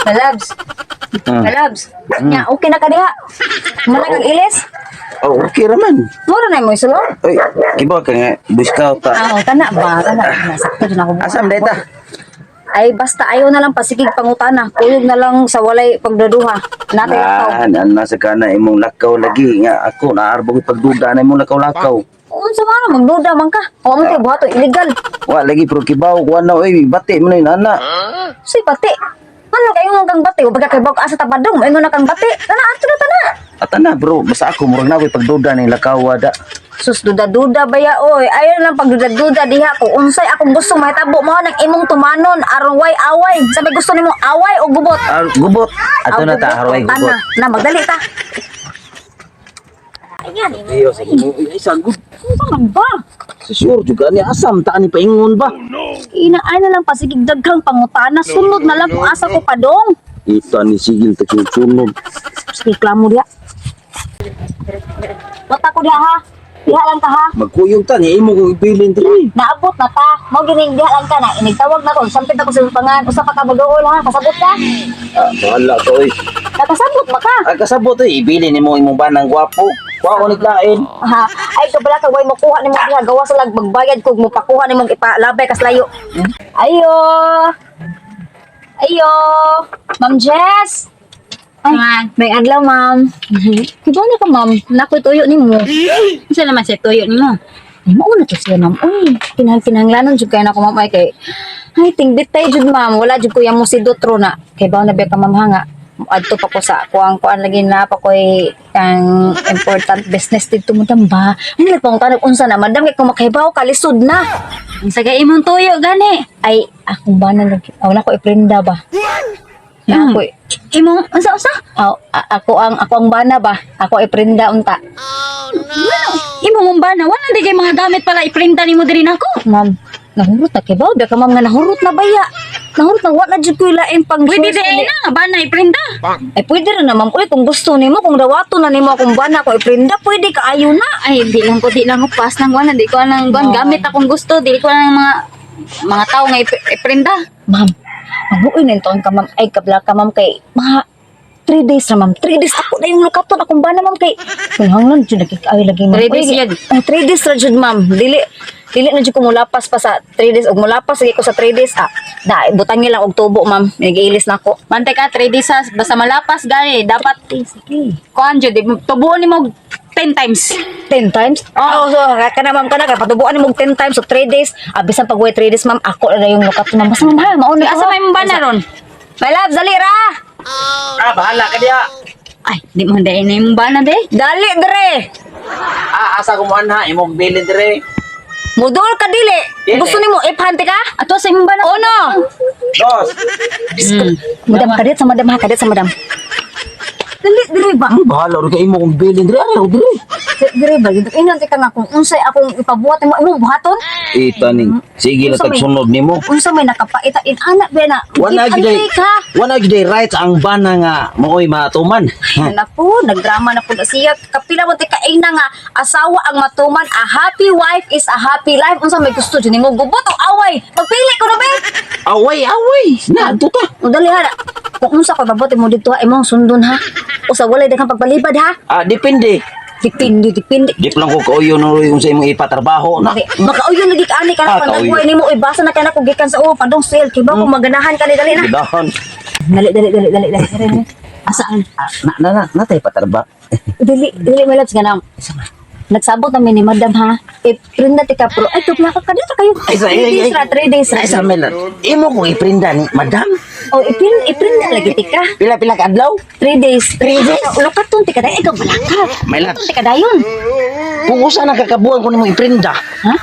Malabs. Malabs. Nya, okay na ka diha. Mana kang ilis? Oh, okay raman. Mura na mo isulo? Oy, kiba ka nga, Boy Scout ta. Ah, kana ba? Kana. Sakto din ako. Asam data? Ay, basta ayaw na lang pasigig pangutana. Kuyog na lang sa walay pagdaduha. Natay ako. Nasa ka na imong lakaw lagi nga ako naarbog pagduda na imong lakaw-lakaw. Unsa man magduda man ka? O mo kay buhato illegal. Wa lagi pero kibaw ko ano oy, bati mo na yun, ana. Si pati. Ano kayo mo kang bati? O baga kay baw ka asa tabadong, mo na kang bati. Tana ato na tana. Atana bro, basta ako murag na way pagduda ni lakaw wada. Sus duda-duda baya oy. Ayaw lang pagduda-duda diha ko. Unsay akong gusto mahitabo mo nang imong tumanon aron away. Sabi gusto nimo away o gubot? Gubot. Ato na ta harway Tana. gubot. Na magdali ta. Ayan. Iyo sige mo isa good. Unsa man ba? Sure juga ni asam ta ni paingon ba. Inaay na lang pasigig daghang pangutana. Sunod na lang kung asa ko padong. Ita ni sigil ta sunod. Sige, klamo diha. Bata ko diha ha. Diha lang ka ha. Magkuyog ta ni imo kong ibilin diri. Naabot na ta. Mao gining diha lang ka na. Inigtawag na ko. Sampit ako sa pangan. Usa pa ka mag-uol ha. Kasabot ka. Bahala ka oy. Nakasabot ba ka? Kasabot oy, ibilin nimo imong banang gwapo. Wa ko niglain. Ha. Ay kabala ka way makuha nimo diha. Gawa sa lag magbayad kog mo pakuha nimo ipalabay kas layo. Ayo. Ayo. Ma'am Jess. Ay, may adlaw, ma'am. Kibaw na ka, ma'am. Nakoy tuyo ni mo. Isa naman siya tuyo ni mo. Ay, mauna to siya, ma'am. Uy, pinanglanon jud kay na ko, ma'am. Ay, kay... Ay, tingbit tayo jud, ma'am. Wala jud ko yung mo si Dotro na. Kay baw na ba ka, ma'am, hanga. Adto pa ko sa kuang lagi na pa ko'y ang important business dito mo ba? Ay, nagpang tanong unsa na. Madam, kay kumakahibaw, kalisod na. Ang sagay imong tuyo gani. Ay, akong ba na lagi? Wala ko iprenda ba? Na ako Imong unsa-unsa? ako ang bana ba? Ako iprenda unta. Imong umbana wala di kay mga gamit pala iprinta nimo diri nako. Ma'am, nahurot na kay ba? Baka ma'am nga nahurot na baya. Nahurot na wala jud ko ilaing pang Pwede di na bana iprinta. Ay pwede rin na ma'am. Uy, kung gusto nimo, kung dawato na nimo akong bana ko iprenda, pwede ka ayo na. Ay di lang ko pas nang wala di ko nang gamit akong gusto di ko nang mga tao nga iprinta. Ma'am, mabuoy na ito ka ma'am. Ay kabla ka ma'am kay mga 3 days na ma'am. 3 days ako na yung lukaton akong bana ma'am kay. Kunhanglan jud ay lagi ma'am. 3 days Uy, yun. 3 days ra jud ma'am. Dili na jud ko mulapas pa sa 3 days og mulapas lagi ko sa 3 days. Butang niya lang og tubo ma'am. Nag-iilis na ako. Mantay ka 3 days basta malapas gani dapat Sige. kuan jud tubuon nimo 10 times. 10 times? Oo, so, kana ma'am kana patubuan mo 10 times of 3 days. Bisan pag 3 days ma'am, ako na yung lukat ma'am. Basta ma'am ha, mauna Asa may umbana ron? My love, dali ra! Bahala ka diha. Ay, di mo dai na imong bana de. Dali dire! Asa ko mo anha imong bilin diri. Mudol ka dili! Dili. Gusto nimo ipante ka? Ato sa imong bana. Uno! Dos. Madam, kadit sa madam ha, kadit sa madam. Dali, dire ba? Bahala ro kay imo kong bilin diri ano diri. Dire ba? Ingan ka nga kung unsay akong ipabuhat mo, imong buhaton? Ita ning sige na Unsa may- tagsunod nimo. Unsa may nakapaita in anak ba na? Wala Ipante gyud ka! wala gyud rights ang bana nga mooy matuman. Anak po, nagdrama na po na siya. Kapila mo tika na nga, asawa ang matuman. A happy wife is a happy life. Unsa may gusto dyan mo? Gubot o away? Magpili ko na ba? Away. Na tuta. O dali ha. Kung unsa ko babote mo dito ha, imong sundon ha. O sa walay daghang pagbalibad ha. Depende. Dipindi. Di pa lang ko kauyo no yung sa imong ipatrabaho na. Baka uyon lagi ka ani ka na pag kauyo. nagbuhay nimo ibasa na ka na kung gikan sa padong sale kiba kung maganahan ka ni dali na. Gidahan. Dali. Asaan? Natay patraba. Dili may loves ganang. Nagsabot namin ni madam ha. Prenda tika pro. Ay tupla ka dito kayo. 3 days ra. Sa mela. Imo kong iprinda ni madam. O iprinda lagi tika. Pila ka adlaw? 3 days. 3 days. Lukaton tika dayon ikaw balaka. May loves. Tika dayon. Kung usa na kakabuan ko nimo iprinda. Ha?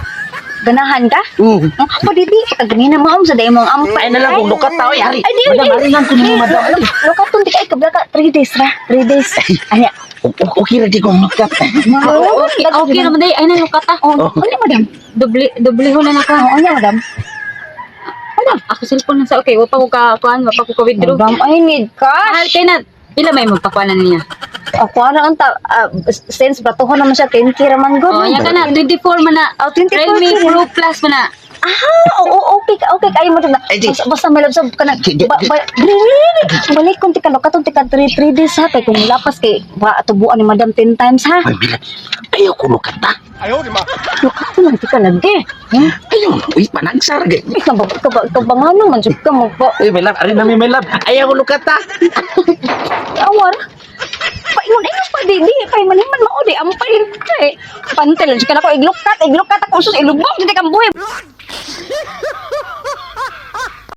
Ganahan ka? Mm. O di ka ganina maom sa dayon mong ampay Ay na lang kung lukat tao yari. Ay di. Madam alingan ko nimo madam. Lukaton tika ikaw balaka 3 days ra. 3 days. Anya. Okay ra di kong lukat. Okay naman day ay na lukata. Oh, ano madam? Doble ho na nako. Oh, ano madam? Ako cellphone na sa okay, wa pa ko ka kuan, wa pa ko withdraw. Madam, I need cash. Mahal kay na. Pila may magpakuanan niya? Ako ano ang since batuhon naman siya 10K raman gud. Oh, yan ka na 24 man na. Oh, 24 Redmi ka na. Pro Plus man na. Oo, okay kayo mo na. Ay, di. Basta may labsab ka na. Di. Balik kung tika katong tika 3 days ha. Kay kung lapas kay tubuan ni Madam 10 times ha. Ay, bilat. Ayaw ko lukata. Lukato lang tika lagi. Ayaw, uy, panagsar. Ikabangan naman, siyempre ka mo po. Uy, may love. Alin na may love. Ayaw ko lukata. Awar. Paingon pa di maniman mao di ampay kay pantel jud kana ko iglukat ako sus ilubong jud kang buhi.